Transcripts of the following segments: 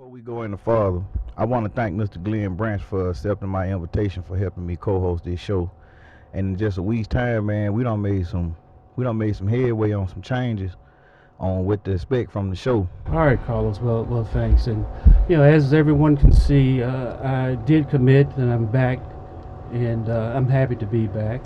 Before we go any further, I want to thank Mr. Glenn Branch for accepting my invitation for helping me co-host this show. And in just a week's time, man, we done made some headway on some changes on what to expect from the show. All right, Carlos. Well, thanks. And as everyone can see, I did commit, and I'm back, and I'm happy to be back.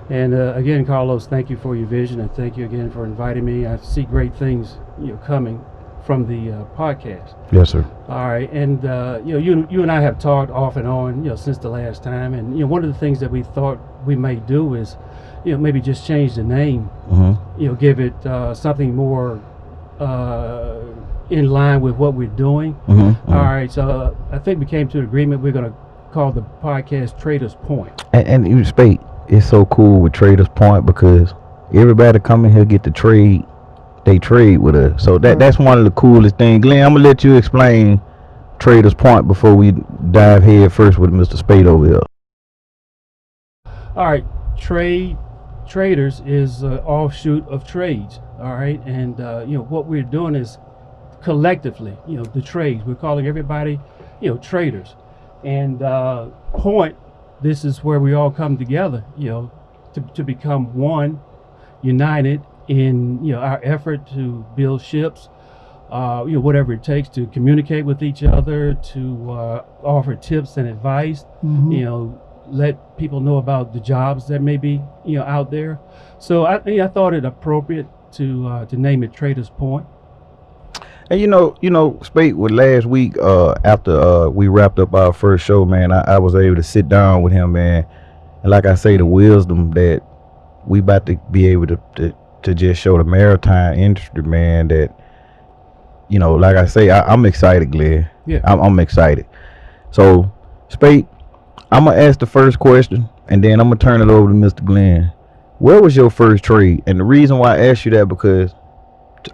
And again, Carlos, thank you for your vision, and thank you again for inviting me. I see great things, coming from the podcast. Yes, sir. All right, and you and I have talked off and on, since the last time, and one of the things that we thought we may do is, maybe just change the name, give it something more in line with what we're doing. All right, so I think we came to an agreement. We're going to call the podcast Traders Point. And you Spade, it's so cool with Traders Point because everybody coming here get to trade. They trade with us, so that's one of the coolest things. Glenn, I'm gonna let you explain Traders Point before we dive head first with Mr. Spade over here. All right, traders is an offshoot of trades. All right, and what we're doing is collectively, the trades. We're calling everybody, traders, and point. This is where we all come together, to become one, united in our effort to build ships, whatever it takes to communicate with each other, to offer tips and advice, let people know about the jobs that may be out there. So I thought it appropriate to name it Traders Point. And Spade, with last week, after we wrapped up our first show, man, I was able to sit down with him, man, and like I say, the wisdom that we about to be able to just show the maritime industry, man, that like I say, I'm excited, Glenn. Yeah, I'm excited. So, Spade, I'm gonna ask the first question, and then I'm gonna turn it over to Mr. Glenn. Where was your first trade? And the reason why I asked you that because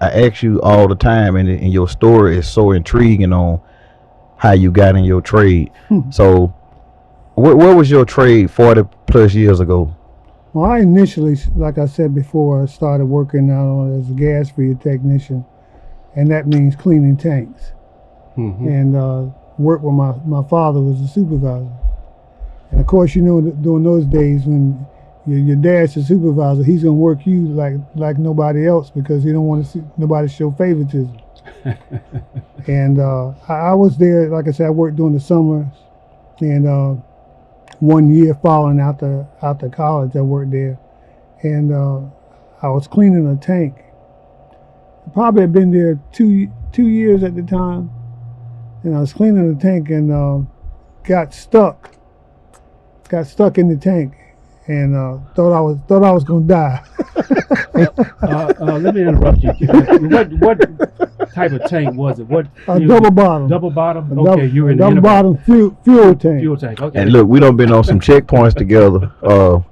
I ask you all the time, and your story is so intriguing on how you got in your trade. So, where was your trade 40 plus years ago? Well, I initially, like I said before, I started working out as a gas field technician, and that means cleaning tanks. And worked with my father was a supervisor. And of course, during those days when your dad's a supervisor, he's gonna work you like nobody else because he don't want to see nobody show favoritism. And I was there, like I said, I worked during the summers, and 1 year following out the college, I worked there, and I was cleaning a tank. Probably had been there two years at the time, and I was cleaning the tank and got stuck in the tank, and thought I was gonna die. Let me interrupt you. What type of tank was it? A double bottom. Double bottom. Okay, you were in double the bottom fuel tank. fuel tank. Okay. And look, we done been on some checkpoints together,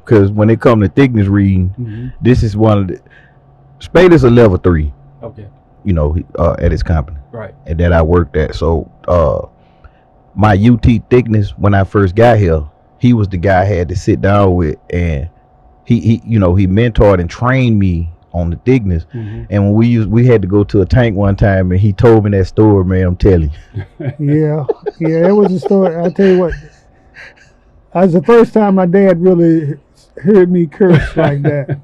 because when it come to thickness reading, this is one of the Spade is a level 3. Okay. At his company, Right. and that I worked at. So my UT thickness when I first got here, he was the guy I had to sit down with, and he mentored and trained me on the thickness. And when we had to go to a tank one time, and he told me that story, man, I'm telling you. Yeah, it was a story. I tell you what, that was the first time my dad really heard me curse like that,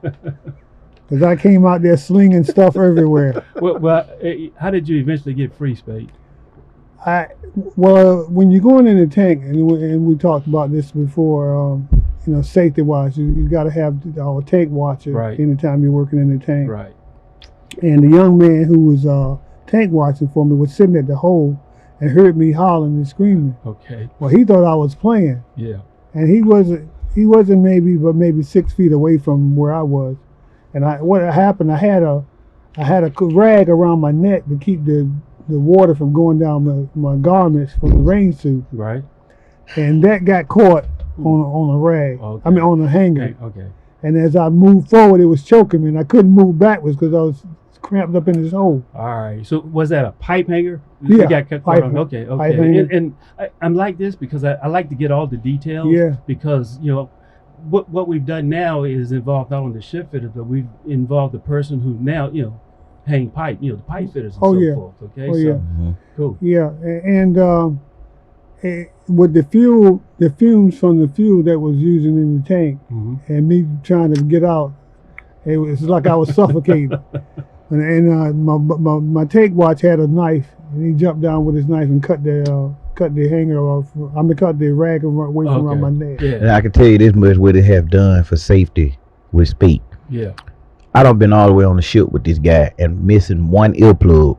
because I came out there slinging stuff everywhere. Well, how did you eventually get free, Spade? Well, when you're going in the tank, and we talked about this before, safety wise, you got to have our tank watcher Right. anytime you're working in the tank. Right. And the young man who was tank watching for me was sitting at the hole and heard me hollering and screaming. Okay. Well, he thought I was playing, Yeah. and he wasn't maybe 6 feet away from where I was. And what happened? I had a rag around my neck to keep the water from going down my garments from the rain suit, Right. and that got caught on a rag. Okay. I mean, on a hanger. Okay. And as I moved forward, it was choking me, and I couldn't move backwards because I was cramped up in this hole. All right. So was that a pipe hanger? Yeah, You got cut pipe on. hanger. Okay. Pipe Okay. hanger. And I'm like this because I like to get all the details. Yeah. Because what we've done now is involved not only the ship fitter, but we've involved the person who now hang pipe, the pipe fitters and Oh, so yeah. forth. Okay, Oh, so yeah. cool. Yeah, and with the fumes from the fuel that was using in the tank, and me trying to get out, it was like I was suffocating. And my tank watch had a knife, and he jumped down with his knife and cut the hanger off. Cut the rag away from around my neck. Yeah. And I can tell you this much: what it have done for safety with Speed. Yeah. I done been all the way on the ship with this guy and missing one earplug.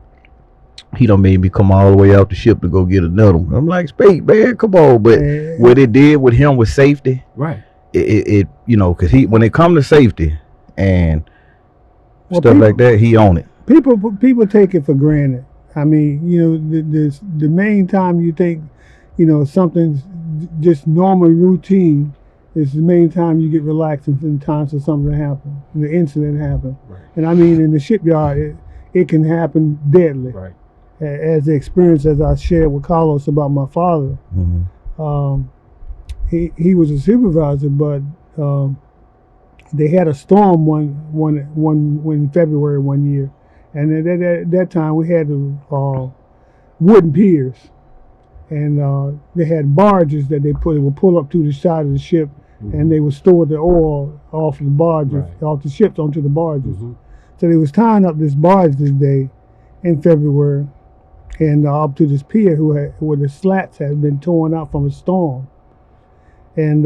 He done made me come all the way out the ship to go get another one. I'm like, Speed, man, come on. But what it did with him with safety, right? It because when it come to safety and stuff people, like that, he own it. People take it for granted. I mean, the main time you think, something's just normal routine is the main time you get relaxed and times for something to happen, the incident happened. Right. And I mean, in the shipyard, it can happen deadly. Right. As the experience as I shared with Carlos about my father, he was a supervisor, but they had a storm one February one year, and at that time we had wooden piers, and they had barges that would pull up to the side of the ship, and they would store the oil off the barges, off the ships onto the barges. So they was tying up this barge this day in February, and up to this pier where the slats had been torn out from a storm, and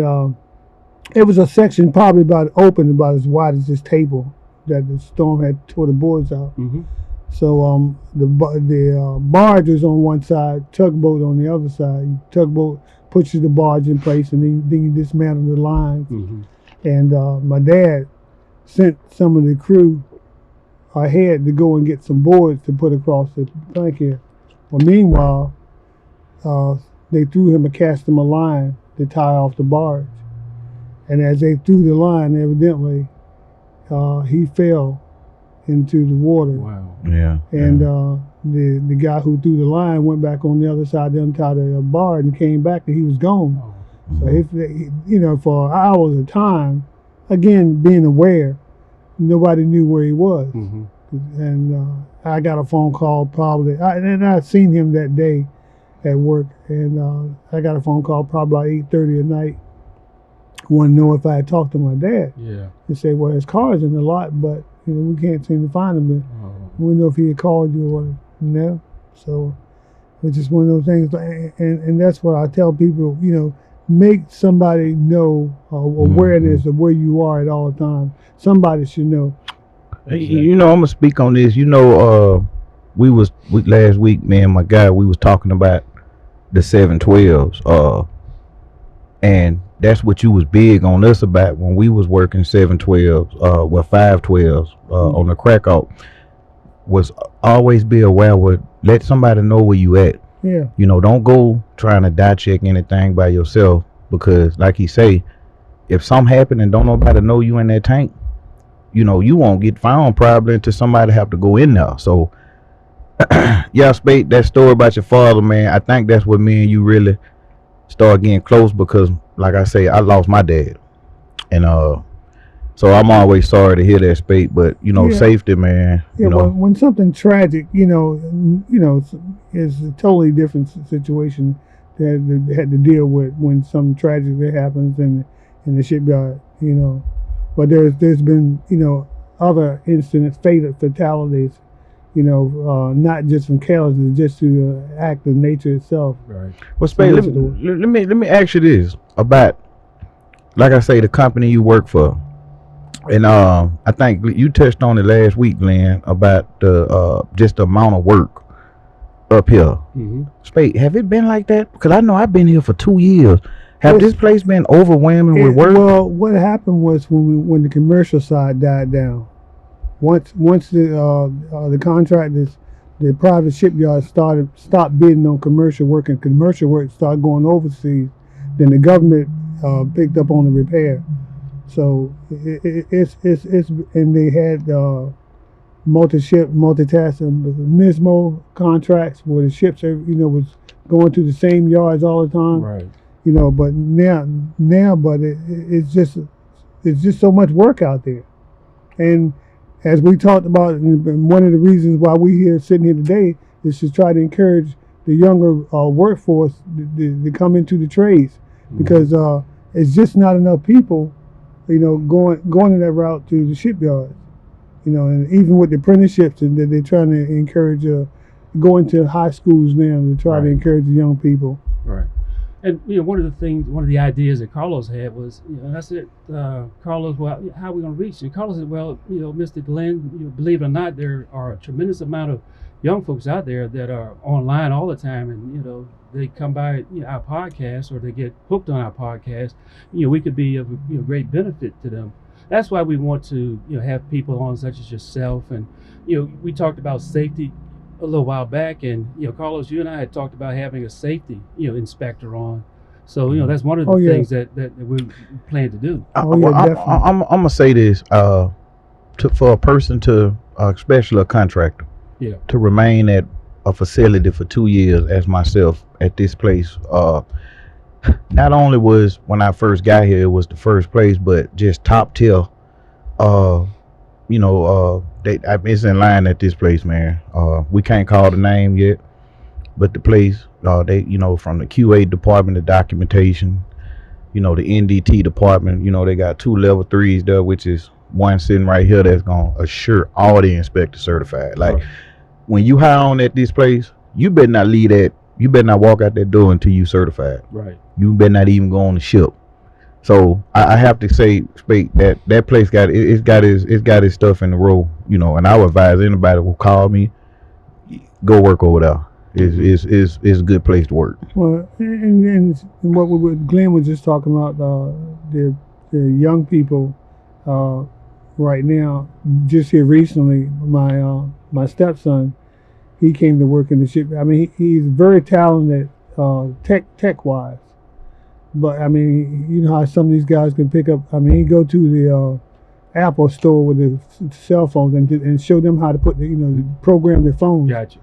it was a section probably about as wide as this table that the storm had tore the boards out. So the barge was on one side, tugboat on the other side. Tugboat pushes the barge in place, and then you dismantle the lines. And my dad sent some of the crew ahead to go and get some boards to put across the plank here. Well, meanwhile, they threw him and cast him a line to tie off the barge. And as they threw the line, evidently, he fell into the water. Wow. Yeah. And the guy who threw the line went back on the other side to untie the barge and came back, and he was gone. So if for hours of time, again being aware, nobody knew where he was. And I got a phone call and I seen him that day at work, and I got a phone call probably about 8:30 at night. Want to know if I had talked to my dad. Yeah. They say, well, his car's in the lot, but we can't seem to find him. We don't know if he had called you or no. So it's just one of those things, and that's what I tell people. Make somebody know awareness of where you are at all times. Somebody should know. Exactly. I'm gonna speak on this. We last week, me and my guy, we was talking about the 712s. And that's what you was big on us about when we was working 712s, 512s on the crack out. Was always be aware let somebody know where you at. Yeah. Don't go trying to die check anything by yourself, because like he say, if something happen and don't nobody know you in that tank, you won't get found probably until somebody have to go in there. So yeah, Spade, that story about your father, man, I think that's what me and you really start getting close, because like I say, I lost my dad, and so I'm always sorry to hear that, Spade, but safety, man. When something tragic, is a totally different situation that they had to deal with when something tragic that happens in the shipyard, but there's been other incidents, fatalities, not just from carelessness, just to the act of nature itself. Right. Well, Spade, let me ask you this about, like I say, the company you work for, and I think you touched on it last week, Glenn, about the just the amount of work up here. Spade, have it been like that? Because I know I've been here for 2 years. Have this place been overwhelming with work? Well, what happened was when the commercial side died down. Once the contractors, the private shipyards stopped bidding on commercial work, and commercial work started going overseas, then the government picked up on the repair. So it's and they had multitasking MISMO contracts where the ships was going to the same yards all the time. Right. But now, but it's just so much work out there, and as we talked about, and one of the reasons why we here sitting here today is to try to encourage the younger workforce to come into the trades, because it's just not enough people, going in that route to the shipyards, and even with the apprenticeships that they're trying to encourage, going to high schools now to try to encourage the young people. Right. And one of the ideas that Carlos had was, I said, Carlos, well, how are we going to reach? And Carlos said, well, Mr. Glenn, believe it or not, there are a tremendous amount of young folks out there that are online all the time, and they come by our podcast, or they get hooked on our podcast. We could be of great benefit to them. That's why we want to have people on such as yourself, and we talked about safety a little while back, and Carlos, you and I had talked about having a safety inspector on. So that's one of the things that we plan to do. I'm gonna say this for a person to, especially a contractor, to remain at a facility for 2 years as myself at this place. Not only was when I first got here, it was the first place, but just top tier. It's in line at this place, man. We can't call the name yet, but the place, they, from the QA department, the documentation, the NDT department, they got 2 level 3s there, which is one sitting right here that's gonna assure all the inspectors certified. Like, when you hire on at this place, you better not leave that. You better not walk out that door until you certified. Right. You better not even go on the ship. So I have to say, Spate, that place got his stuff in the row, and I would advise anybody who call me, go work over there. It's a good place to work. Well, and what Glenn was just talking about, the young people right now. Just here recently, my stepson, he came to work in the ship. I mean, he's very talented tech wise. But I mean, you know how some of these guys can pick up. I mean, he go to the Apple store with the cell phones and show them how to put program their phones. Gotcha.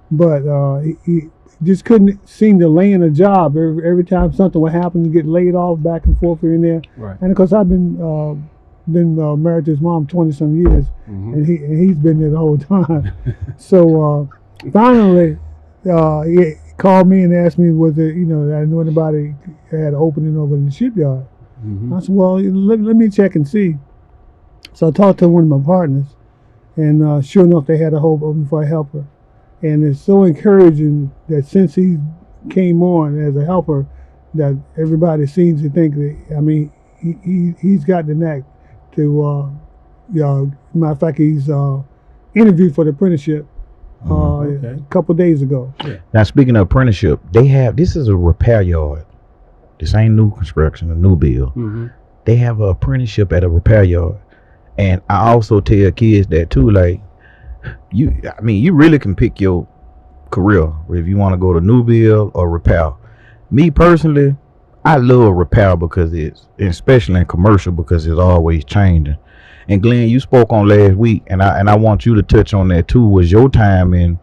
But he just couldn't seem to land a job. Every time something would happen, to get laid off back and forth here and there. Right. And of course, I've been married to his mom 20-some years, and he's been there the whole time. So finally, he called me and asked me was there, I knew anybody had an opening over in the shipyard. I said, well, let me check and see. So I talked to one of my partners, and sure enough, they had a whole opening for a helper. And it's so encouraging that since he came on as a helper, that everybody seems to think that, I mean, he's got the knack to, matter of fact, he's interviewed for the apprenticeship a couple days ago. Yeah. Now, speaking of apprenticeship, this is a repair yard. This ain't new construction, a new build. They have an apprenticeship at a repair yard. And I also tell kids that too, like, you really can pick your career if you want to go to new build or repair. Me personally, I love repair because especially in commercial, because it's always changing. And Glenn, you spoke on last week, and I want you to touch on that too. Was your time in,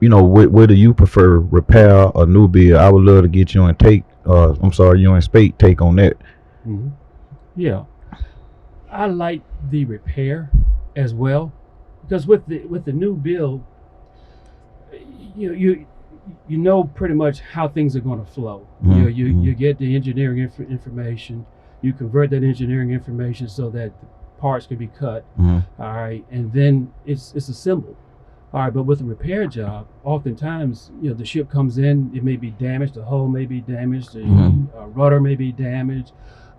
whether you prefer repair or new build? I would love to get you and you and Spate take on that. Yeah, I like the repair as well, because with the new build, you know pretty much how things are going to flow. You get the engineering information, you convert that engineering information so that the parts can be cut. All right, and then it's assembled. All right, but with a repair job, oftentimes the ship comes in, it may be damaged, the hull may be damaged, the rudder may be damaged.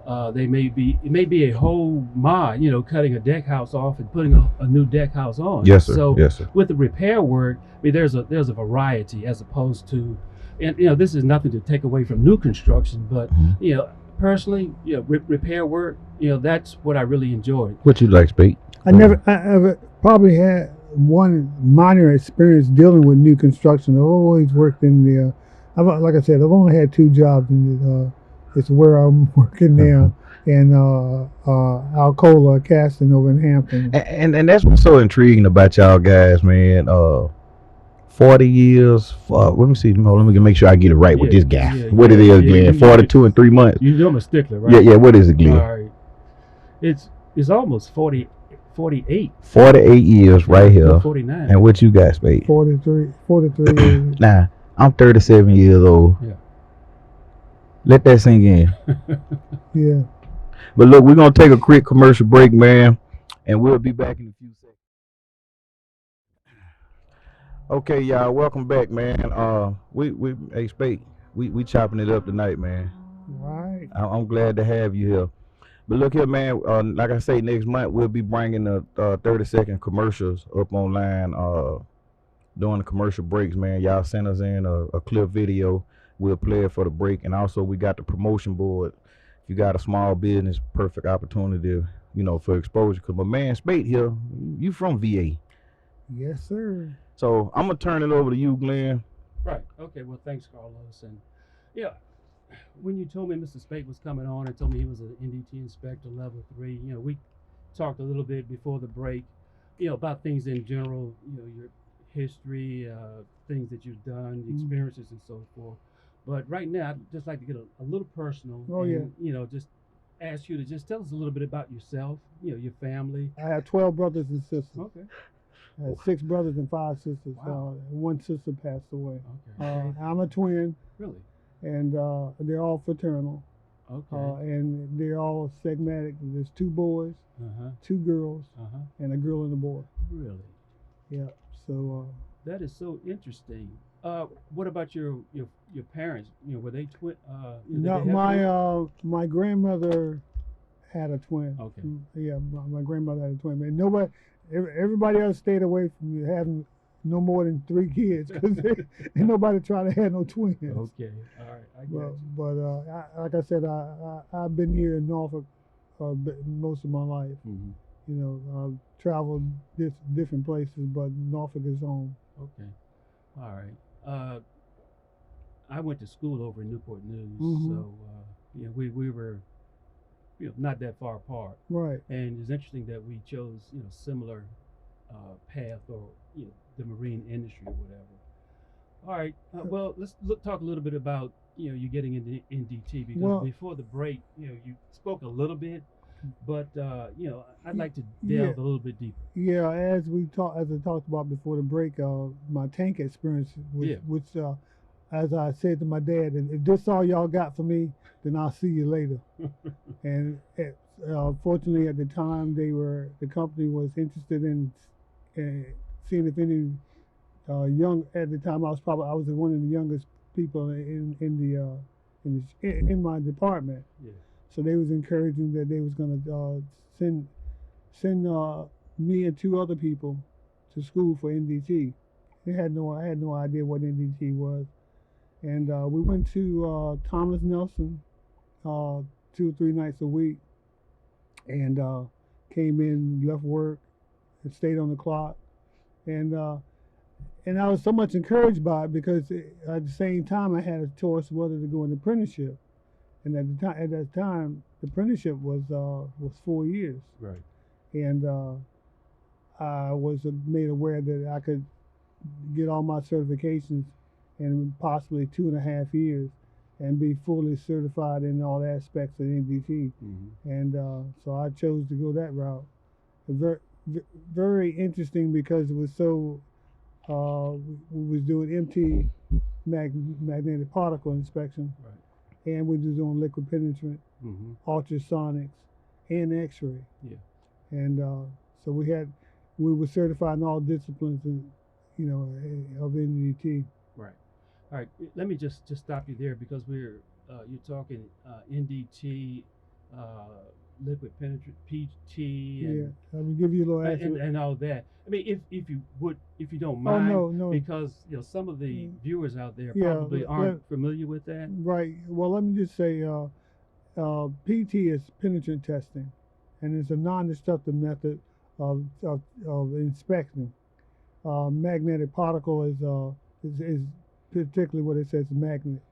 It may be a whole mod, cutting a deck house off and putting a new deck house on. Yes, sir. So yes, sir. With the repair work, I mean, there's a variety as opposed to, and this is nothing to take away from new construction, but personally, repair work, that's what I really enjoyed. What you like, Spate? I probably had one minor experience dealing with new construction. I've always worked in the, like I said, I've only had 2 jobs in the. It's where I'm working now in Alcoa Casting over in Hampton. And that's what's so intriguing about y'all guys, man. 40 years. Let me see. Let me make sure I get it right with this guy. What it is, Glenn? 42 and 3 months. You know I'm a stickler, right? Yeah. What is it, Glenn? All right. It's almost 48 48. 48 years right here. 49. And what you got, Spade? 43 years. Now, I'm 37 years old. Yeah. Let that sink in. Yeah. But look, we're going to take a quick commercial break, man. And we'll be back in a few seconds. Okay, y'all, welcome back, man. Hey, Spade, we chopping it up tonight, man. Right. I'm glad to have you here. But look here, man. Like I say, next month we'll be bringing the 30-second commercials up online. During the commercial breaks, man. Y'all send us in a clip video. We'll play it for the break, and also we got the promotion board. If you got a small business, perfect opportunity, for exposure. Cause my man Spade here, you from VA. Yes, sir. So I'm gonna turn it over to you, Glenn. Right. Okay. Well, thanks, Carlos. And yeah, when you told me Mr. Spade was coming on and told me he was an NDT inspector level 3, we talked a little bit before the break, about things in general, your history, things that you've done, experiences, and so forth. But right now, I'd just like to get a little personal. Oh, and, just ask you to just tell us a little bit about yourself, your family. I have 12 brothers and sisters. Okay. I have 6 brothers and 5 sisters. Wow. One sister passed away. Okay. I'm a twin, Really? and they're all fraternal. Okay. And they're all segmatic. There's 2 boys, Uh-huh. 2 girls, Uh-huh. and a girl and a boy. Really? Yeah. So That is so interesting. What about your parents? Were they twin? no, my grandmother had a twin. Okay. Yeah, my grandmother had a twin. And everybody else stayed away from having no more than 3 kids because ain't nobody trying to have no twins. Okay. All right. I got you. But like I said, I've been here in Norfolk most of my life. Mm-hmm. I've traveled different places, but Norfolk is home. Okay. All right. I went to school over in Newport News, so we were not that far apart. Right. And it's interesting that we chose similar path or the marine industry or whatever. All right. Well, let's talk a little bit about you getting into NDT because before the break, you spoke a little bit, but I'd like to delve a little bit deeper. Yeah, as I talked about before the break, my tank experience, which as I said to my dad, if this all y'all got for me, then I'll see you later. And fortunately, at the time, the company was interested in seeing if any young. At the time, I was one of the youngest people in my department. Yeah. So they was encouraging that they was going to send me and 2 other people to school for NDT. I had no idea what NDT was, and we went to Thomas Nelson 2 or 3 nights a week, and came in, left work, and stayed on the clock, and I was so much encouraged by it because at the same time I had a choice whether to go an apprenticeship. And at that time, the apprenticeship was 4 years. Right. And I was made aware that I could get all my certifications in possibly 2.5 years and be fully certified in all aspects of NDT. Mm-hmm. And so I chose to go that route. Very, very interesting because it was so. We was doing MT magnetic particle inspection. Right. And we was doing liquid penetrant, ultrasonics, and X-ray. Yeah. And so we were certified in all disciplines, of NDT. Right. All right. Let me just stop you there because you're talking NDT, liquid penetrant, PT, and I will give you a little answer. and all that. I mean, if you don't mind, no. because some of the viewers out there probably aren't familiar with that. Right. Well, let me just say, PT is penetrant testing, and it's a non-destructive method of inspection. Magnetic particle is particularly what it says magnet.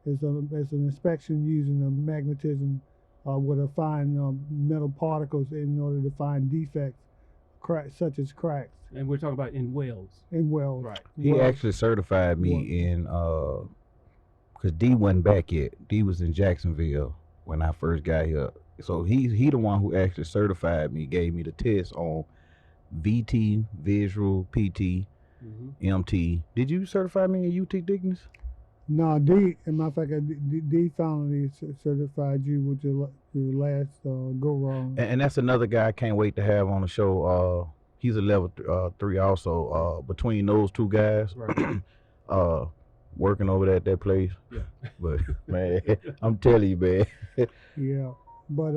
It's an inspection using a magnetism with a fine metal particles in order to find defects, such as cracks. And we're talking about in welds. In welds. Right. He actually certified me in because D wasn't back yet. D was in Jacksonville when I first got here. So he the one who actually certified me, gave me the test on VT, visual, PT, MT. Did you certify me in UT thickness? No, D. As a matter of fact, D finally certified you with your last go wrong. And that's another guy I can't wait to have on the show. He's a level 3 also. Between those two guys, Right. working over at that place. Yeah. But man, I'm telling you, man. Yeah, but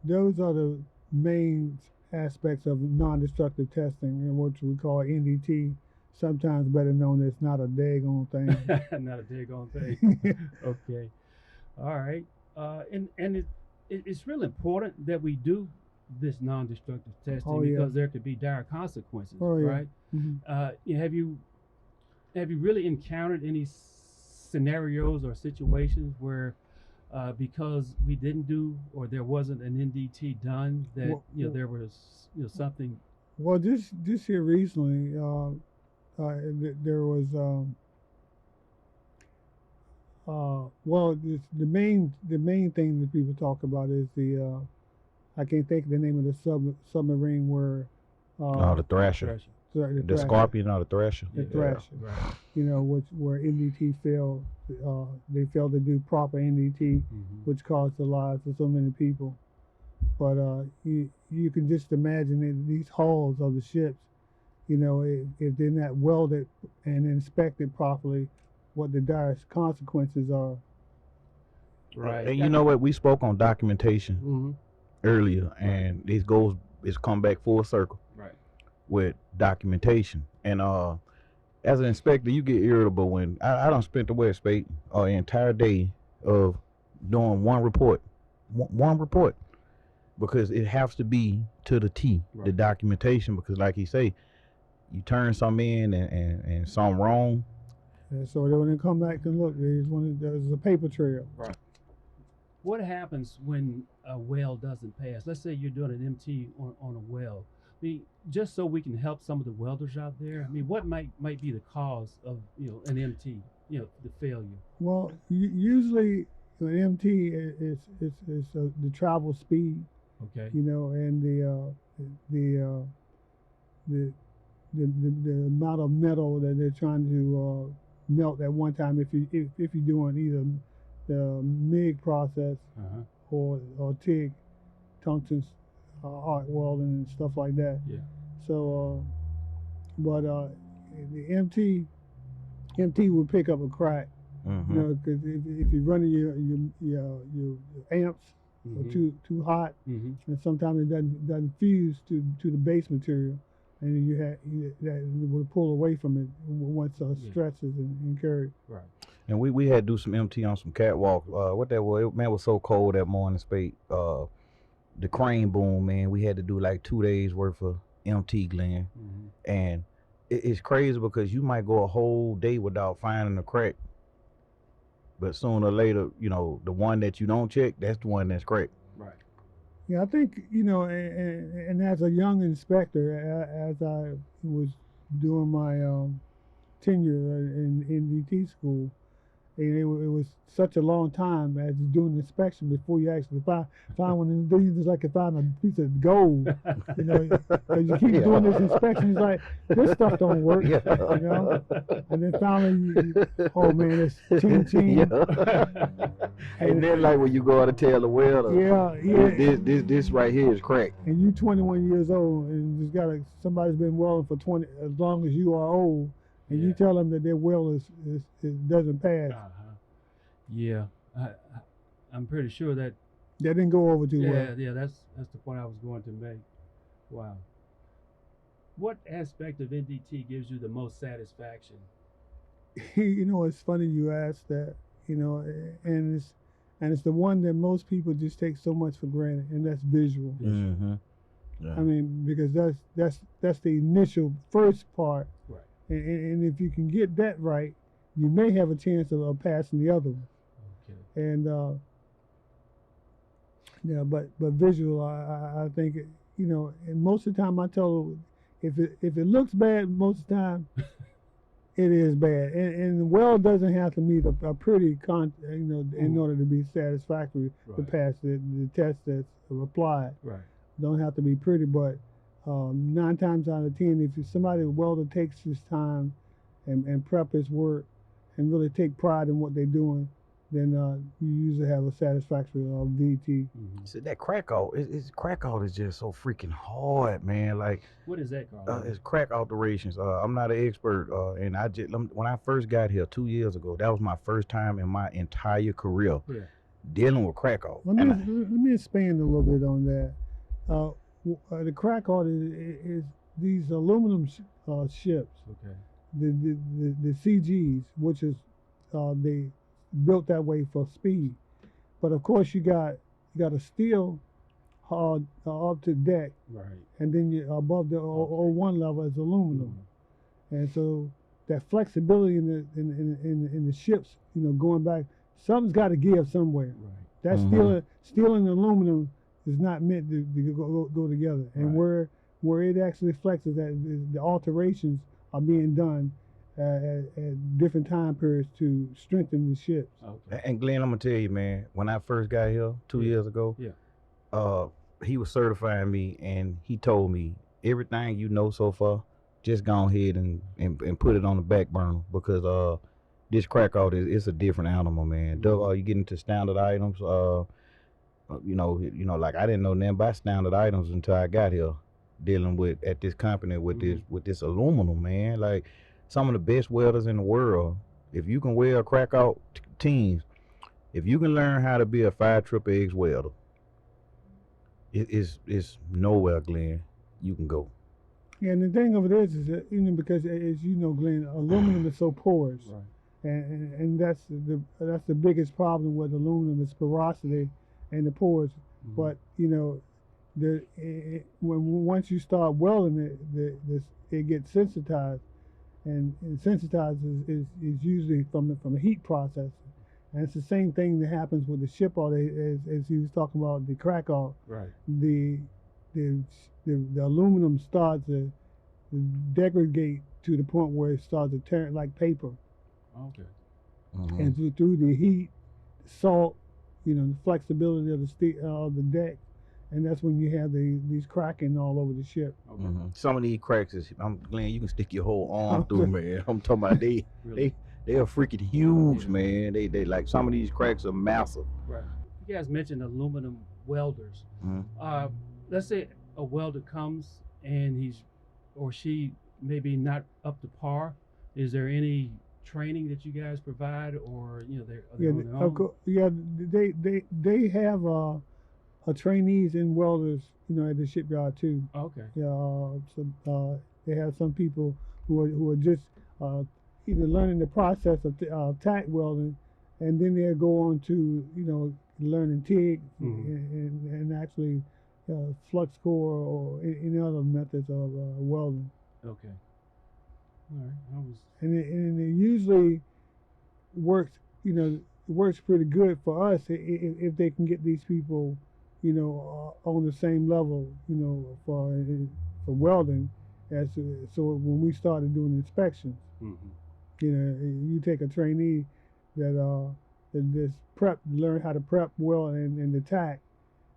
those are the main aspects of non-destructive testing, and what we call NDT, sometimes better known as not a daggone thing. Not a daggone thing. Okay. All right. And it's really important that we do this non-destructive testing Oh, yeah. because there could be dire consequences. Oh, yeah. Right. Have you really encountered any scenarios or situations where because we didn't do or there wasn't an NDT done that there was something? Well, this year recently, there was the main thing that people talk about is the I can't think of the name of the submarine where The Thrasher. The Thrasher. Scorpion or the Thrasher. The Thrasher. Right. Where NDT failed. They failed to do proper NDT, which caused the lives of so many people. But you can just imagine in these hulls of the ships, if they're not welded and inspected properly, what the dire consequences are. Right. And you know what? We spoke on documentation earlier, and it's come back full circle. Right. With documentation. And as an inspector, you get irritable when I don't spend the West Spate an entire day of doing one report, because it has to be to the T, right. The documentation, because like you say, you turn some in and some wrong. And so when they come back and look, there's a paper trail. Right. What happens when a well doesn't pass? Let's say you're doing an MT on a well. I mean, just so we can help some of the welders out there. I mean, what might be the cause of an MT, the failure? Well, usually an MT is the travel speed. Okay. And the amount of metal that they're trying to melt at one time. If you're doing either the MIG process or TIG, tungsten arc welding and stuff like that. Yeah. So, the MT would pick up a crack. Because if you're running your amps are too hot, and sometimes it doesn't fuse to the base material, and that will pull away from it once stress is incurred. Right. And we had to do some MT on some catwalk. What that was, man, it was so cold that morning, Spate. The crane boom, man, we had to do like 2 days worth of MT, Glenn. And it's crazy because you might go a whole day without finding a crack, but sooner or later, the one that you don't check, that's the one that's cracked. Right. Yeah, I think, and as a young inspector, as I was doing my tenure in NDT school, and it was such a long time as doing the inspection before you actually find one. And then you just like to find a piece of gold, because you keep doing this inspection. It's like, this stuff don't work, And then finally, oh man, it's ching. And then like when you go out to tell the welder, this right here is cracked. And you 21 years old, and just somebody's been welding for 20 as long as you are old. And you tell them that their well doesn't pass. Yeah, I'm pretty sure that didn't go over too well. Yeah, that's the point I was going to make. Wow. What aspect of NDT gives you the most satisfaction? It's funny you asked that. And it's the one that most people just take so much for granted, and that's visual. Yeah. I mean, because that's the initial first part. Right. And if you can get that right, you may have a chance of passing the other one. Okay. And but visual, I think and most of the time I tell them, if it looks bad, most of the time it is bad. And the well doesn't have to meet a pretty in order to be satisfactory to pass the test that's applied. Right. Don't have to be pretty, but 9 times out of 10, if somebody welder takes his time and prep his work and really take pride in what they're doing, then you usually have a satisfactory VT. So that crack out, crack out is just so freaking hard, man. Like, What is that, Carl? it's crack alterations. I'm not an expert, and when I first got here 2 years ago, that was my first time in my entire career Yeah. dealing with crack out. Let me expand a little bit on that. The crack out is these aluminum ships, Okay. the CGs, which is they built that way for speed. But of course, you got a steel up to deck, Right. and then above the O1 level is aluminum, and so that flexibility in the ships, going back, something's got to give somewhere. Right. That steel and aluminum is not meant to go together, and Right. where it actually flexes, that the alterations are being done at different time periods to strengthen the ships. Okay. And Glenn, I'm gonna tell you, man, when I first got here 2 years ago, he was certifying me, and he told me everything you know so far, just go ahead and put it on the back burner, because this crack out it's a different animal, man. You get into standard items, like I didn't know nothing about standard items until I got here, dealing with at this company with this aluminum, man. Like, some of the best welders in the world, if you can weld crack out teams, if you can learn how to be a 5XXX welder, it's nowhere, Glenn, you can go. Yeah, and the thing of it is that, because, as you know, Glenn, aluminum is so porous, Right. and that's the biggest problem with aluminum is porosity and the pores. But once you start welding it, it gets sensitized, and sensitized is usually from a heat process, and it's the same thing that happens with the ship out, as he was talking about the crack out. Right. The aluminum starts to degrade to the point where it starts to turn like paper, Okay. and through the heat, the salt, the flexibility of the steel, the deck, and that's when you have these cracking all over the ship. Okay. Some of these cracks Glenn, you can stick your whole arm through, man. I'm talking about Really? they are freaking huge, Yeah. man. They like, some of these cracks are massive. Right. You guys mentioned aluminum welders. Let's say a welder comes and he's or she maybe not up to par. Is there any training that you guys provide, or they're on their own? They have trainees and welders, at the shipyard too. Okay. They have some people who are just either learning the process of tack welding, and then they'll go on to learning TIG and actually flux core or any other methods of welding. Okay. All right. And it usually works. It works pretty good for us if they can get these people, on the same level, for welding, so when we started doing inspections, you take a trainee that just learn how to prep weld and the tack,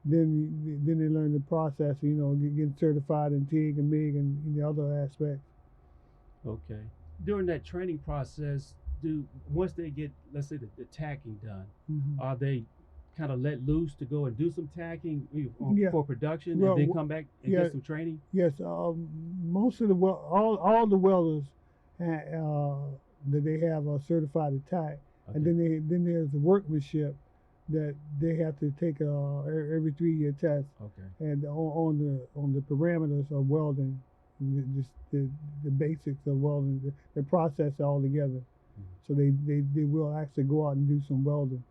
then they learn the process, getting certified in TIG and MIG and the other aspects. Okay. During that training process, once they get, let's say, the tacking done, are they kind of let loose to go and do some tacking for production, and then come back and get some training? Yes. Most of all the welders that they have are certified to tack, and then there's the workmanship that they have to take every 3-year test. Okay. And on the parameters of welding, just the basics of welding, the process all together. So they will actually go out and do some welding.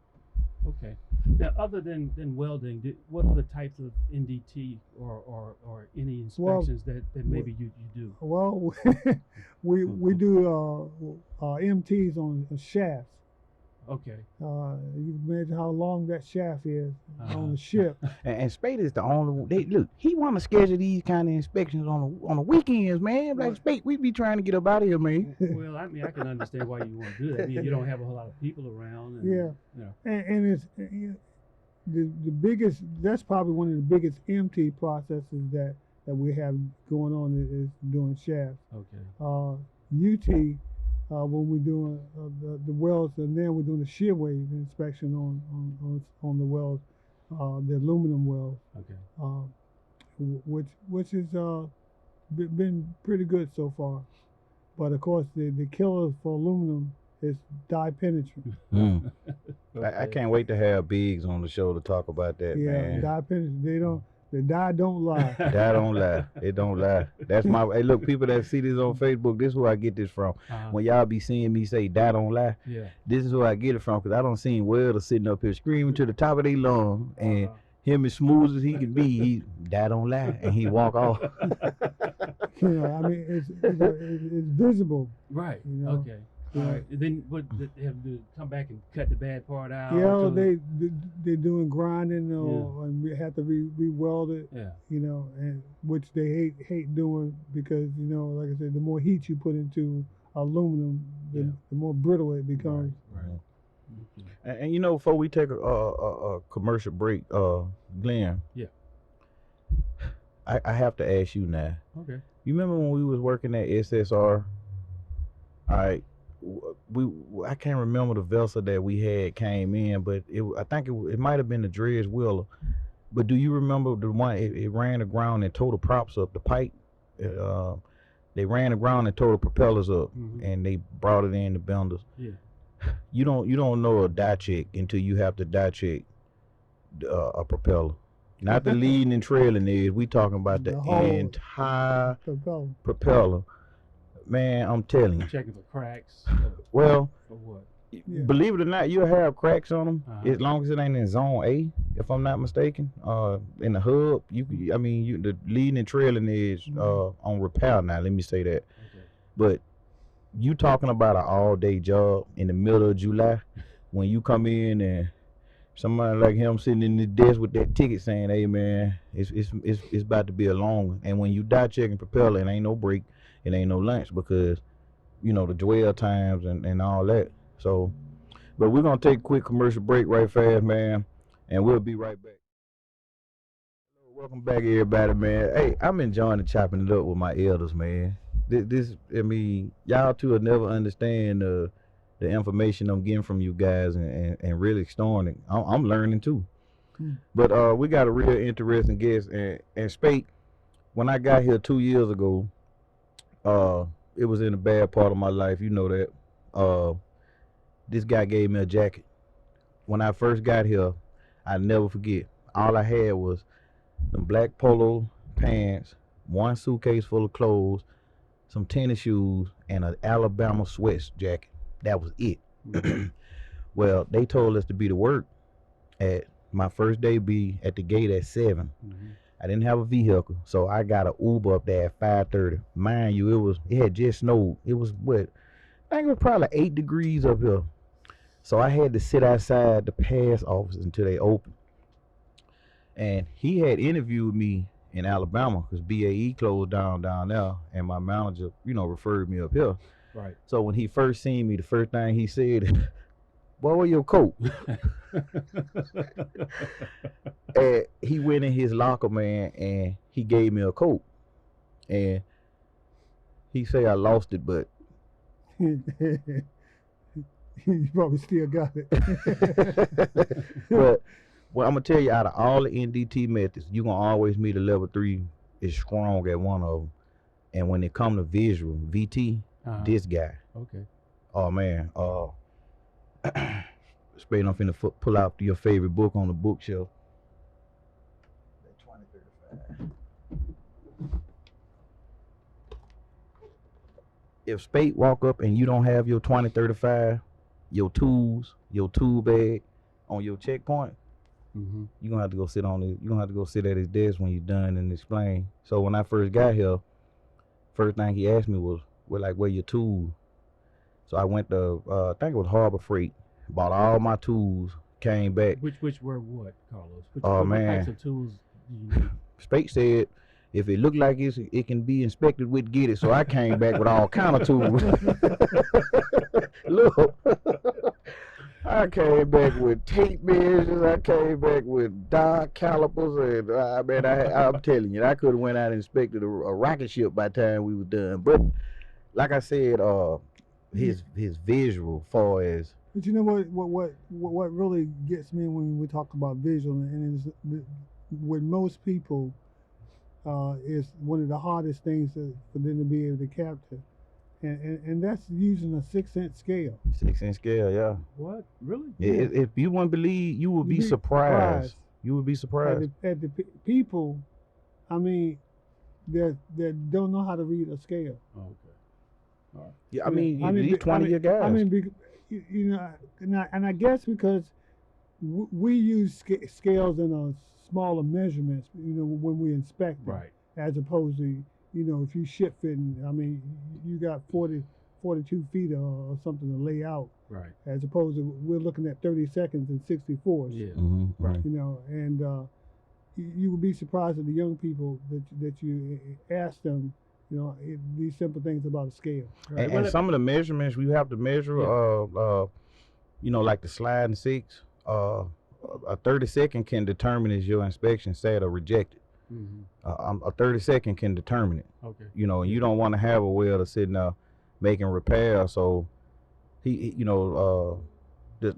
Okay. Now, other than welding, what other types of NDT or any inspections that maybe you do? Well, we do MTs on shafts. Okay. You can imagine how long that shaft is on the ship. And Spade is the only one. Look, he want to schedule these kind of inspections on the weekends, man. Like, Spade, we be trying to get up out of here, man. Well, I mean, I can understand why you want to do that. I mean, you don't have a whole lot of people around. And it's the biggest. That's probably one of the biggest MT processes that that we have going on is doing shafts. Okay. UT, when we're doing the wells, and then we're doing the shear wave inspection on the wells, the aluminum wells, Okay. which has been pretty good so far. But of course, the killer for aluminum is dye penetrant. Mm. Okay. I can't wait to have Biggs on the show to talk about that, Yeah, man. dye penetrant. The dye don't lie. That don't lie. It don't lie. That's my. Hey, look, people that see this on Facebook, this is where I get this from. When y'all be seeing me say "that don't lie," Yeah. this is where I get it from, because I don't see Welder sitting up here screaming to the top of their lungs, and him as smooth as he can be, he "that don't lie," and he walk off. You know, I mean, it's visible. Right. You know? Okay. Yeah. All right. And then what? They have to come back and cut the bad part out. Yeah, or- they're doing grinding, and we have to re-weld it. Yeah. You know, and which they hate doing because like I said, the more heat you put into aluminum, the more brittle it becomes. Right. Okay. And before we take a commercial break, Glenn. Yeah. I have to ask you now. Okay. You remember when we was working at SSR? All right. I can't remember the vessel that we had came in, but I think it might have been the Dredge Wheeler. But do you remember the one? It ran aground and tore the props up, the pipe. They ran aground and tore the propellers up, and they brought it in the benders. Yeah. You don't know a die check until you have to die check a propeller. Not the leading and trailing edge. We talking about the whole entire propeller. propeller. Man, I'm telling you. Checking for cracks. Well, For what? believe it or not, you'll have cracks on them Uh-huh. as long as it ain't in zone A, if I'm not mistaken. In the hub, the leading and trailing edge on repair now. Let me say that. Okay. But you talking about an all-day job in the middle of July when you come in and somebody like him sitting in the desk with that ticket saying, "Hey man, it's about to be a long one." And when you die checking propeller, it ain't no break, it ain't no lunch because the dwell times and all that. So, but we're gonna take a quick commercial break right fast, man, and we'll be right back. Hello, welcome back, everybody, man. Hey, I'm enjoying the chopping it up with my elders, man. Y'all two will never understand the information I'm getting from you guys and really storing it. I'm learning too. But we got a real interesting guest, and Spate, when I got here 2 years ago, it was in a bad part of my life, you know that. This guy gave me a jacket. When I first got here, I never forget. All I had was some black polo pants, one suitcase full of clothes, some tennis shoes, and an Alabama sweats jacket. That was it. Well, they told us to be to work at my first day be at the gate at 7. I didn't have a vehicle, so I got an Uber up there at 5:30. Mind you, it had just snowed. It was what? I think it was probably 8 degrees up here. So I had to sit outside the pass office until they opened. And he had interviewed me in Alabama because BAE closed down there, and my manager, referred me up here. Right. So when he first seen me, the first thing he said, "Boy, where your coat?" And he went in his locker, man, and he gave me a coat. And he said I lost it, but You probably still got it. but I'm gonna tell you, out of all the NDT methods, you're gonna always meet a level 3 is strong at one of them. And when it come to visual, VT, this guy. Okay. Oh man, Spade, I'm finna pull out your favorite book on the bookshelf. That 2035. If Spade walk up and you don't have your 2035, your tools, your tool bag on your checkpoint, you're gonna have to go sit on it. You're gonna have to go sit at his desk when you're done and explain. So when I first got here, first thing he asked me was, where your tools? So I went to I think it was Harbor Freight, bought all my tools, came back. Which were what, Carlos? Oh, what man. types of tools do you need? Spate said if it looked like it can be inspected, we'd get it. So I came back with all kind of tools. Look, I came back with tape measures. I came back with dial calipers, and man, I'm telling you, I could have went out and inspected a rocket ship by the time we were done. But like I said, his visual, far as But you know what really gets me when we talk about visual, and is with most people, is one of the hardest things for them to be able to capture, and that's using a 6-inch scale. 6-inch scale. Yeah, What? Really? if you wouldn't believe, you would be You'd be surprised. You would be At surprised. people, I mean, that don't know how to read a scale. Okay. Yeah, I mean, these be- 20-year guys. I mean, you know, and I guess because we use scales in a smaller measurements, you know, when we inspect them, Right. as opposed to, you know, if you ship fitting, I mean, you got 42 feet or something to lay out, Right. as opposed to we're looking at 30 seconds and 64s. Yeah. Right. You know, and you would be surprised at the young people that you ask them, you know, these simple things about a scale. Right. And some of the measurements we have to measure, you know, like the sliding six, a 30-second can determine is your inspection sad or rejected. Mm-hmm. A 30-second can determine it. Okay. You know, and you don't want to have a welder sitting there making repairs. So you know,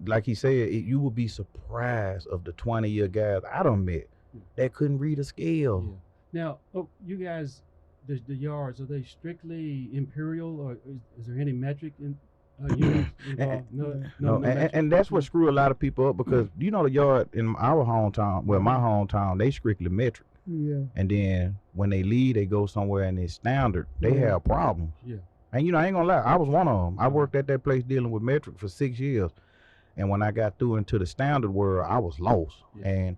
like he said, you would be surprised of the 20-year guys I done met that couldn't read a scale. Yeah. Now, you guys, the yards, are they strictly imperial, or is there any metric in units involved? No, metric? and that's what screw a lot of people up, because you know the yard in our hometown, well, my hometown, they strictly metric. Yeah. And then when they leave, they go somewhere and it's standard. They have problems. Yeah. And you know, I ain't gonna lie, I was one of them. I worked at that place dealing with metric for 6 years. And when I got through into the standard world, I was lost. Yeah. And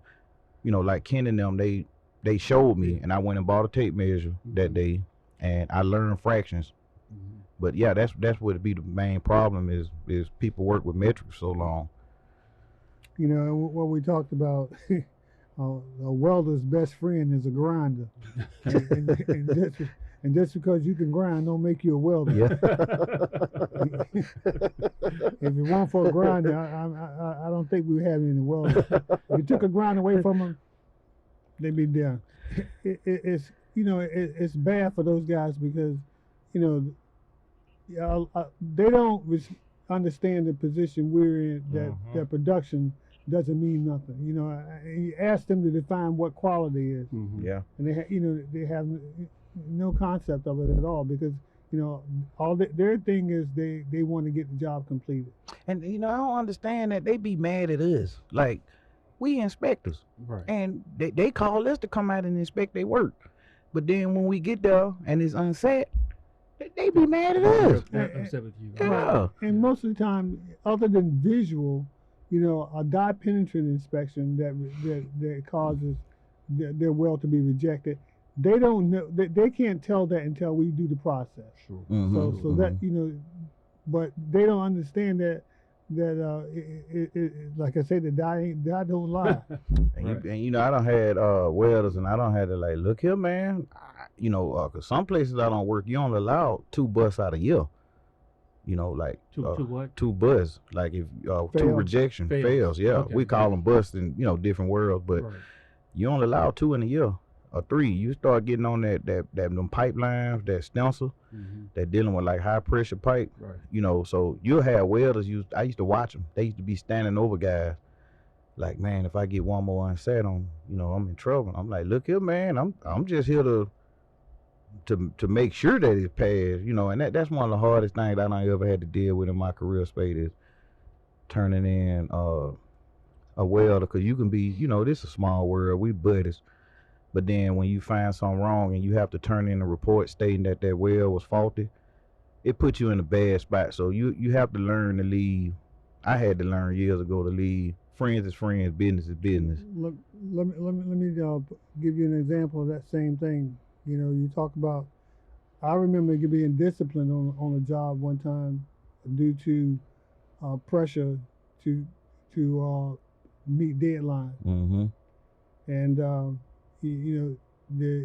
you know, like Ken and them, they showed me, and I went and bought a tape measure that day, and I learned fractions. Mm-hmm. But yeah, that's what would be the main problem is people work with metric so long. You know, what we talked about, a welder's best friend is a grinder, and just because you can grind don't make you a welder. Yeah. If it weren't for a grinder, I don't think we would have any welders. If you took a grind away from them, they'd be down. It's you know, it's bad for those guys because, you know, they don't understand the position we're in. That production doesn't mean nothing. You know, you ask them to define what quality is, Yeah. and they have no concept of it at all, because, you know, their thing is they want to get the job completed. And you know, I don't understand that they be mad at us. Like, we inspectors, Right. and they call us to come out and inspect their work. But then when we get there and it's unset, they be mad at us. Upset with you. Yeah. And most of the time, other than visual, you know, a dye penetrant inspection that causes their weld to be rejected, they don't know. They can't tell that until we do the process. Sure. So that, you know, but they don't understand that like I said, the dye don't lie. And you know, I done had welders, and I done had to like, look here, man. You know, cause some places I don't work, you only allow 2 busts out a year. You know, like Two what? 2 busts. Like if 2 Fails. rejection Fails. fails. Yeah, Okay. we call them busts in, you know, different worlds, but Right. you only allow 2 in a year or 3. You start getting on that them pipelines, that stencil, that dealing with like high pressure pipe. Right. You know, so you'll have welders I used to watch them. They used to be standing over guys. Like, man, if I get one more unset on, you know, I'm in trouble. I'm like, look here, man, I'm just here to make sure that it's passed, you know, and that's one of the hardest things I ever had to deal with in my career, Spade, is turning in a welder, because you can be, you know, this is a small world, we buddies, but then when you find something wrong and you have to turn in a report stating that weld was faulty, it puts you in a bad spot. So you have to learn to leave. I had to learn years ago to leave. Friends is friends, business is business. Look, let me give you an example of that same thing. You know, you talk about, I remember being disciplined on a job one time due to pressure to meet deadlines. Mm-hmm. And you know,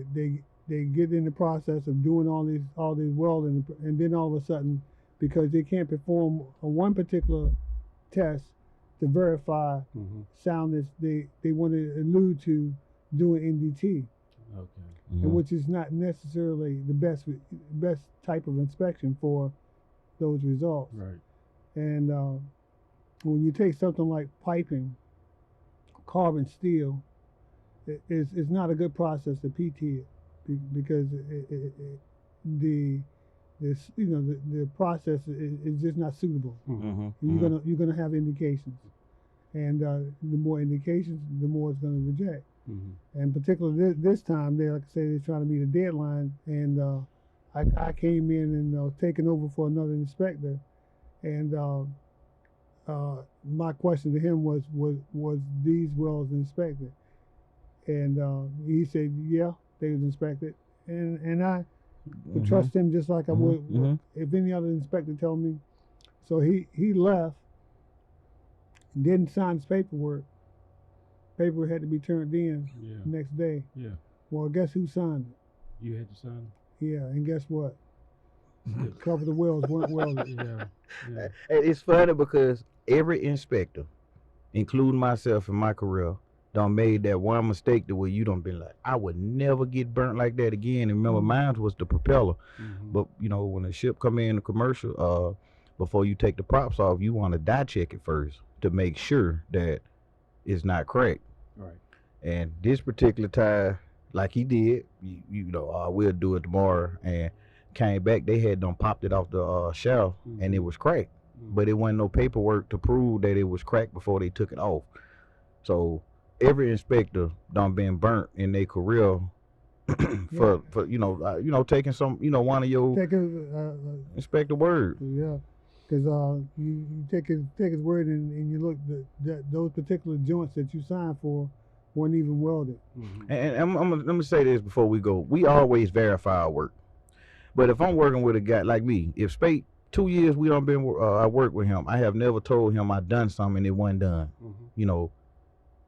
they get in the process of doing all these welding, and then all of a sudden, because they can't perform one particular test, to verify soundness. They want to allude to doing NDT, Okay. and which is not necessarily the best type of inspection for those results. Right. And when you take something like piping, carbon steel, it's not a good process to PT it because the process is just not suitable. You're gonna have indications, and the more indications, the more it's gonna reject. And particularly this time, they, like I said, they're trying to meet a deadline, and I came in and taken over for another inspector, and my question to him was these wells inspected? And he said, yeah, they was inspected, and I would trust him just like I would if any other inspector told me. So he left, didn't sign his paperwork. Paper had to be turned in the next day. Yeah. Well, guess who signed it? You had to sign. Yeah, and guess what? A couple of the wells weren't welded. Yeah. And it's funny because every inspector, including myself in my career, done made that one mistake to where you done been like, I would never get burnt like that again. And remember, mine was the propeller. But you know, when a ship come in, the commercial, before you take the props off, you want to die check it first to make sure that it's not cracked. Right. And this particular time, like he did, you know, we'll do it tomorrow, and came back, they had done popped it off the shelf, and it was cracked. But it wasn't no paperwork to prove that it was cracked before they took it off. So every inspector done been burnt in their career for taking some, one of your inspector word. Yeah, because you take his word and you look those particular joints that you signed for weren't even welded. And I'm gonna say this before we go. We always verify our work. But if I'm working with a guy like me, if Spate 2 years we done been I work with him, I have never told him I done something and it wasn't done. You know,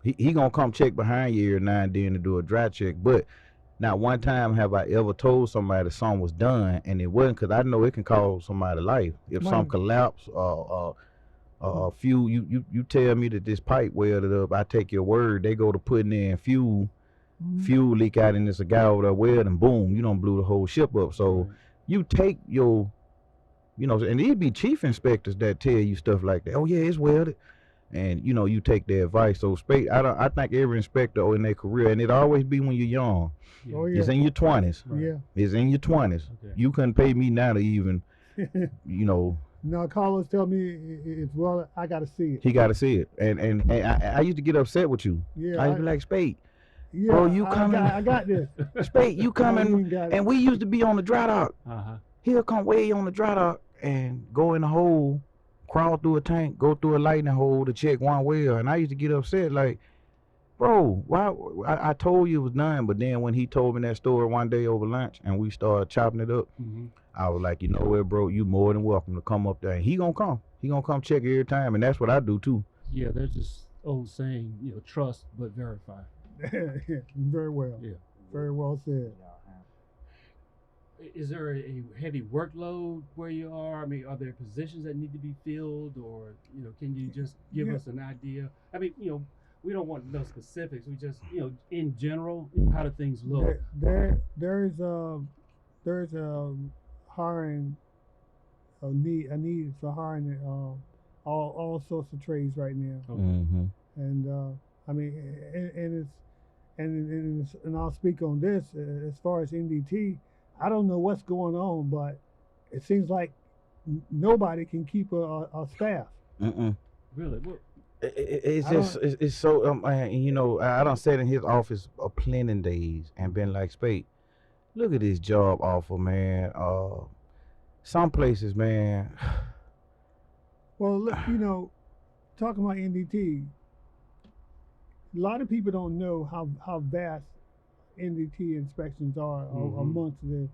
he gonna come check behind you every now and then to do a dry check. But not one time have I ever told somebody something was done and it wasn't, because I know it can cost somebody life. If some collapse or fuel, you tell me that this pipe welded up, I take your word. They go to putting in fuel leak out, and there's a guy over there welding, boom, you don't blew the whole ship up. So you take your, and it'd be chief inspectors that tell you stuff like that. Oh yeah, it's welded. And you take their advice. So Spate, I think every inspector in their career, and it always be when you're young. It's in your 20s. It's in your 20s. You couldn't pay me now to even No, Carlos tell me it's well, I gotta see it. He gotta see it. And I used to get upset with you. I used to be like, Spate, bro, you coming? I got this. Spate, you coming? And we used to be on the dry dock. He'll come way on the dry dock and go in the hole, crawl through a tank, go through a lightning hole to check one well. And I used to get upset like, bro, why? I told you it was done. But then when he told me that story one day over lunch and we started chopping it up, I was like, you know what, bro, you more than welcome to come up there. And he gonna come. He gonna come check every time. And that's what I do too. Yeah, there's this old saying, trust but verify. Very well. Yeah. Very well said. Is there a heavy workload where you are? I mean, are there positions that need to be filled, or can you just give us an idea? I mean, we don't want no specifics. We just, in general, how do things look? There's hiring a need for hiring all sorts of trades right now. And I mean, and I'll speak on this as far as NDT. I don't know what's going on, but it seems like nobody can keep a staff. Really? What? It's so I done sat in his office a plenty days and been like, Spate, look at this job offer, man. Some places, man. Well, look, talking about NDT, a lot of people don't know how vast NDT inspections are amongst the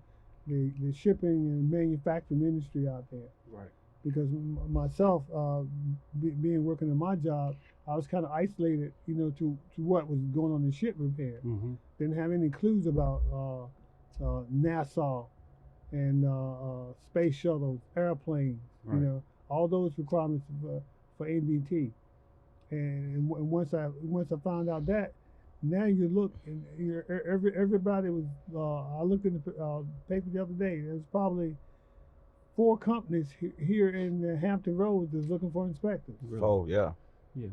shipping and manufacturing industry out there. Right. Because myself, being working in my job, I was kind of isolated, to what was going on in ship repair. Didn't have any clues about NASA and space shuttles, airplanes, all those requirements for NDT. and once I found out that, now you look and everybody was. I looked in the paper the other day. There's probably 4 companies here in Hampton Roads that's looking for inspectors. Really? Oh yeah. Yeah.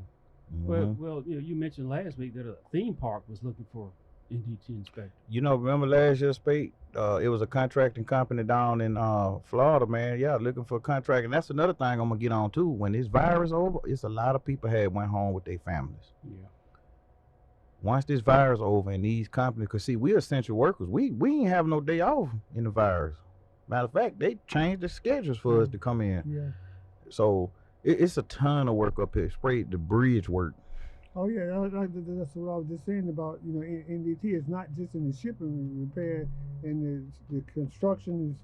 Mhm. Well, you mentioned last week that a theme park was looking for NDT inspector. You know, remember last year, Spade? It was a contracting company down in Florida, man. Yeah, looking for a contract, and that's another thing I'm gonna get on too. When this virus over, it's a lot of people had went home with their families. Yeah. Once this virus over, and these companies, cause see, we essential workers. We ain't have no day off in the virus. Matter of fact, they changed the schedules for us to come in. Yeah. So it's a ton of work up here. Spade the bridge work. Oh yeah, that's what I was just saying about NDT. It's not just in the shipping repair and the construction,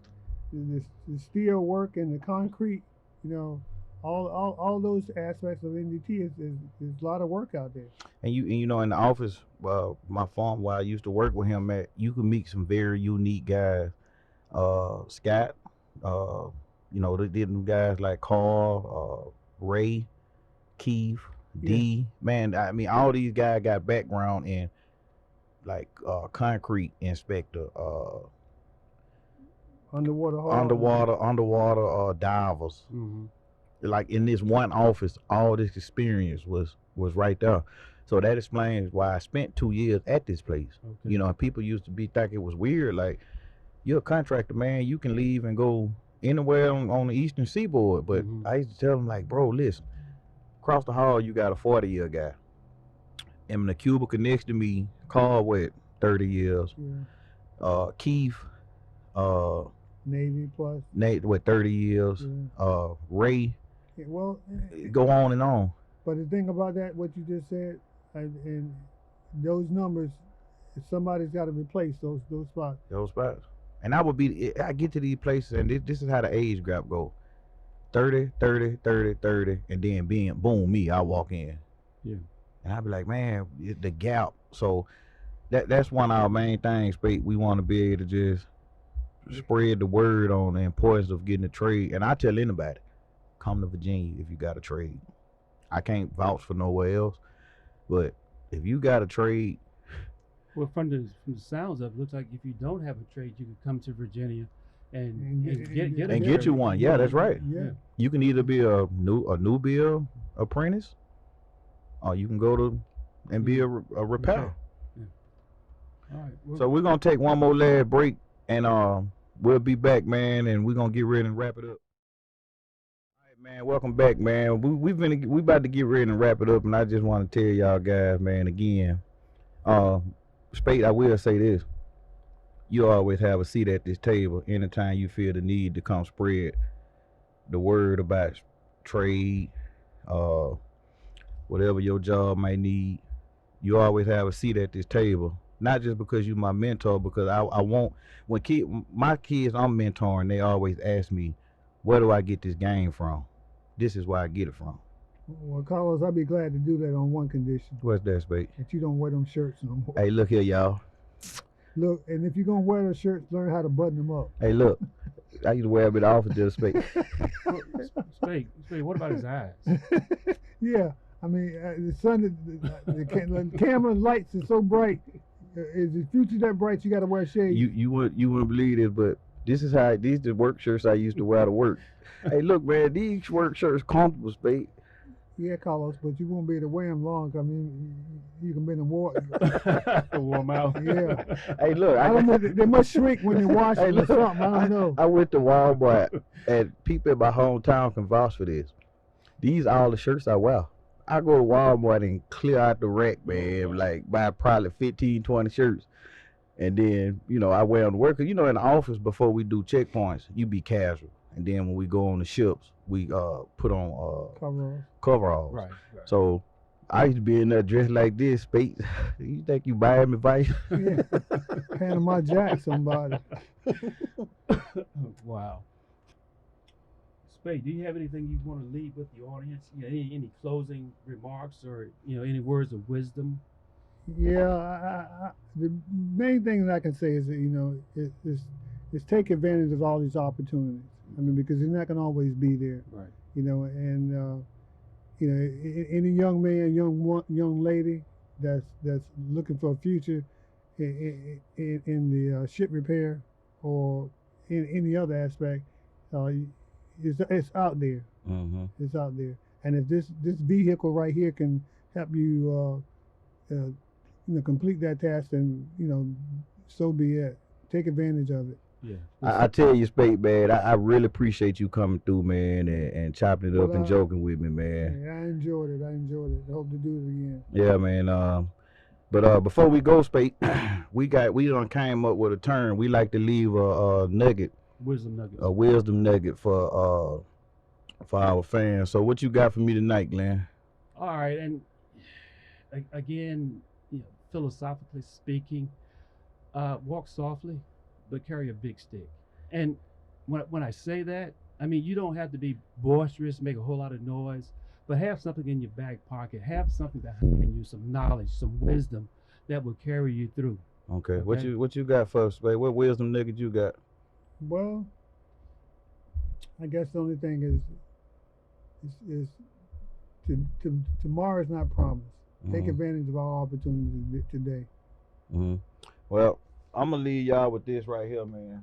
is the steel work and the concrete. You know, all those aspects of NDT is a lot of work out there. And you know, in the office, my farm where I used to work with him at, you could meet some very unique guys. Scott, you know, they did them guys like Carl, Ray, Keith, D. Man, I mean, all these guys got background in like concrete inspector, underwater divers. Mm-hmm. Like in this one office, all this experience was right there. So that explains why I spent 2 years at this place. Okay. You know, and people used to think it was weird. Like, you're a contractor, man. You can leave and go anywhere on the eastern seaboard. But I used to tell them, like, bro, listen, across the hall, you got a 40-year guy. And in the cubicle next to me, Carl with 30 years. Yeah. Keith, Navy plus. Nate with 30 years. Yeah. Ray. Yeah, well, Go on and on. But the thing about that, what you just said, and those numbers, somebody's got to replace those spots. Those spots. And I get to these places, and this is how the age gap go. 30, 30, 30, 30, and then boom, I walk in. Yeah. And I be like, man, the gap. So that's one of our main things, we want to be able to just spread the word on the importance of getting a trade. And I tell anybody, come to Virginia if you got a trade. I can't vouch for nowhere else, but if you got a trade. Well, from the sounds of it, looks like if you don't have a trade, you can come to Virginia and get you one. Yeah, that's right. Yeah. You can either be a new build apprentice, or you can go to and be a repair. Yeah. All right. Well, So we're gonna take one more last break, and we'll be back, man, and we're gonna get ready and wrap it up. All right, man. Welcome back, man. We about to get ready and wrap it up, and I just want to tell y'all guys, man, again, Spade, I will say this. You always have a seat at this table anytime you feel the need to come spread the word about trade, whatever your job may need. You always have a seat at this table. Not just because you're my mentor, because I want, my kids I'm mentoring, they always ask me, where do I get this game from? This is where I get it from. Well, Carlos, I'd be glad to do that on one condition. What's that, Spade? That you don't wear them shirts no more. Hey, look here, y'all. Look, and if you're going to wear those shirts, learn how to button them up. Hey, look. I used to wear them in the office just Spade. Spade, what about his eyes? Yeah. I mean, the sun, the camera lights are so bright. Is the future that bright? You got to wear shades. You wouldn't believe this, but these the work shirts I used to wear to work. Hey, look, man, these work shirts comfortable, Spade. Yeah, Carlos, but you won't be able to wear them long. I mean, you can be in the water. Warm out. Yeah. Hey, look. I don't know. They must shrink when you wash them or something. I don't know. I went to Walmart, and people in my hometown can vouch for this. These are all the shirts I wear. I go to Walmart and clear out the rack, man, like buy probably 15, 20 shirts. And then, I wear them to work. 'Cause, in the office before we do checkpoints, you be casual. And then when we go on the ships, we put on coveralls. Right. So I used to be in there dressed like this. Spade, you think you buying me advice? Yeah. Panama Jack somebody. Wow. Spade, do you have anything you want to leave with the audience? Any closing remarks or any words of wisdom? Yeah, the main thing that I can say is that is take advantage of all these opportunities. I mean, because you're not going to always be there. Right. And you know, any young man, young lady that's looking for a future in the ship repair or in any other aspect, it's out there. Mm-hmm. It's out there. And if this vehicle right here can help you, complete that task, then so be it. Take advantage of it. Yeah. I tell you, Spade, man, I really appreciate you coming through, man, and chopping it up and joking with me, man. Yeah, I enjoyed it. I hope to do it again. Yeah, man. But before we go, Spade, we done came up with a term. We like to leave a nugget, Wisdom nugget. a wisdom nugget for our fans. So what you got for me tonight, Glenn? All right, and again, philosophically speaking, walk softly, but carry a big stick. And when I say that, I mean you don't have to be boisterous, make a whole lot of noise, but have something in your back pocket. Have something behind you, some knowledge, some wisdom that will carry you through. Okay. What you got for us, Spade? What wisdom nugget you got? Well, I guess the only thing is tomorrow is not promised. Take advantage of all opportunities today. Mm-hmm. Well, I'm gonna leave y'all with this right here, man.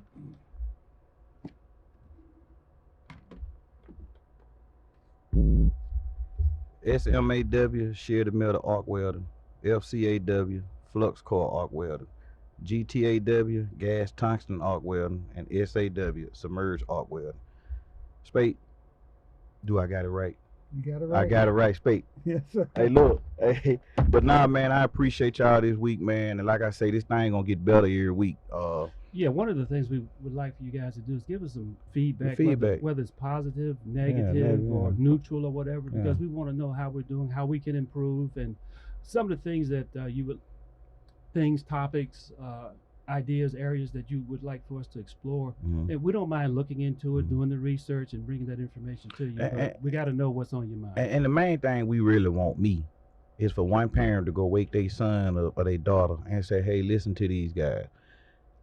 SMAW, sheared metal arc welder. FCAW, flux core arc welder. GTAW, gas tungsten arc welding, and SAW, submerged arc welding. Spade, do I got it right? You got it right. I got it right, Spade. Yes, sir. Hey, look, hey, but nah, man, I appreciate y'all this week, man. And like I say, this thing gonna get better every week. Yeah, one of the things we would like for you guys to do is give us some feedback, whether it's positive, negative, or neutral or whatever, because we want to know how we're doing, how we can improve, and some of the things that topics, ideas, areas that you would like for us to explore. And we don't mind looking into it, doing the research, and bringing that information to you. But we got to know what's on your mind. And the main thing we really want is for one parent to go wake their son or their daughter and say, hey, listen to these guys.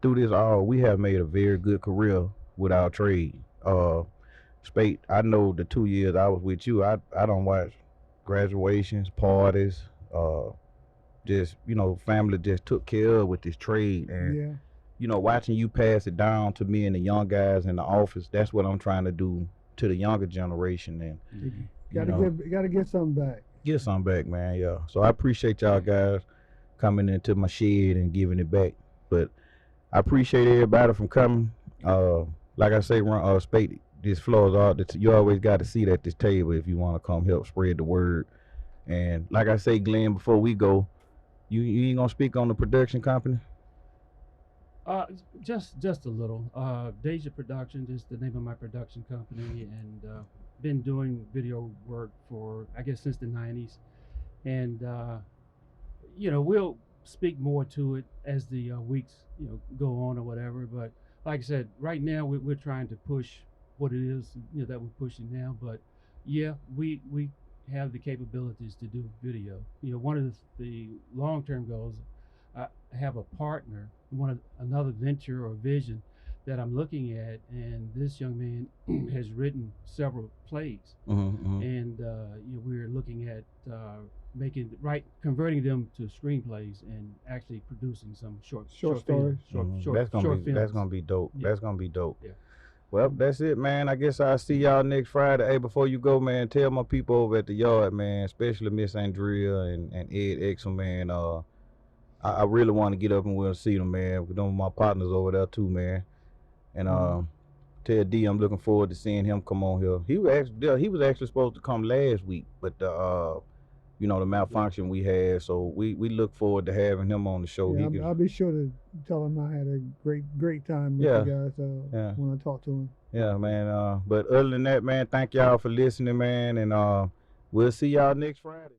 Through this all, we have made a very good career with our trade. Spade, I know the 2 years I was with you, I don't watch graduations, parties, just family just took care of with this trade, and watching you pass it down to me and the young guys in the office, that's what I'm trying to do to the younger generation. And gotta get something back. Get something back, man. Yeah. So I appreciate y'all guys coming into my shed and giving it back. But I appreciate everybody from coming. Like I say, Spade, this floor is all that you always got to see at this table if you want to come help spread the word. And like I say, Glenn, before we go, you ain't gonna speak on the production company? Just a little. Deja Productions is the name of my production company, and been doing video work for, I guess, since the 90s. And we'll speak more to it as the weeks go on or whatever. But like I said, right now we're trying to push what it is that we're pushing now. But yeah, we have the capabilities to do video. One of the long-term goals, I have a partner, another venture or vision that I'm looking at, and this young man has written several plays, and we're looking at converting them to screenplays and actually producing some short stories. That's gonna be dope. Yeah. That's gonna be dope. Yeah. Well, that's it, man. I guess I'll see y'all next Friday. Hey, before you go, man, tell my people over at the yard, man, especially Miss Andrea and Ed Exel, man. I really want to get up and we'll see them, man. With my partners over there too, man. And tell D I'm looking forward to seeing him come on here. He was actually supposed to come last week, but the malfunction we had, so we look forward to having him on the show. Yeah, I'll be sure to tell him I had a great time with you guys when I talk to him. Yeah, man. But other than that, man, thank y'all for listening, man, and we'll see y'all next Friday.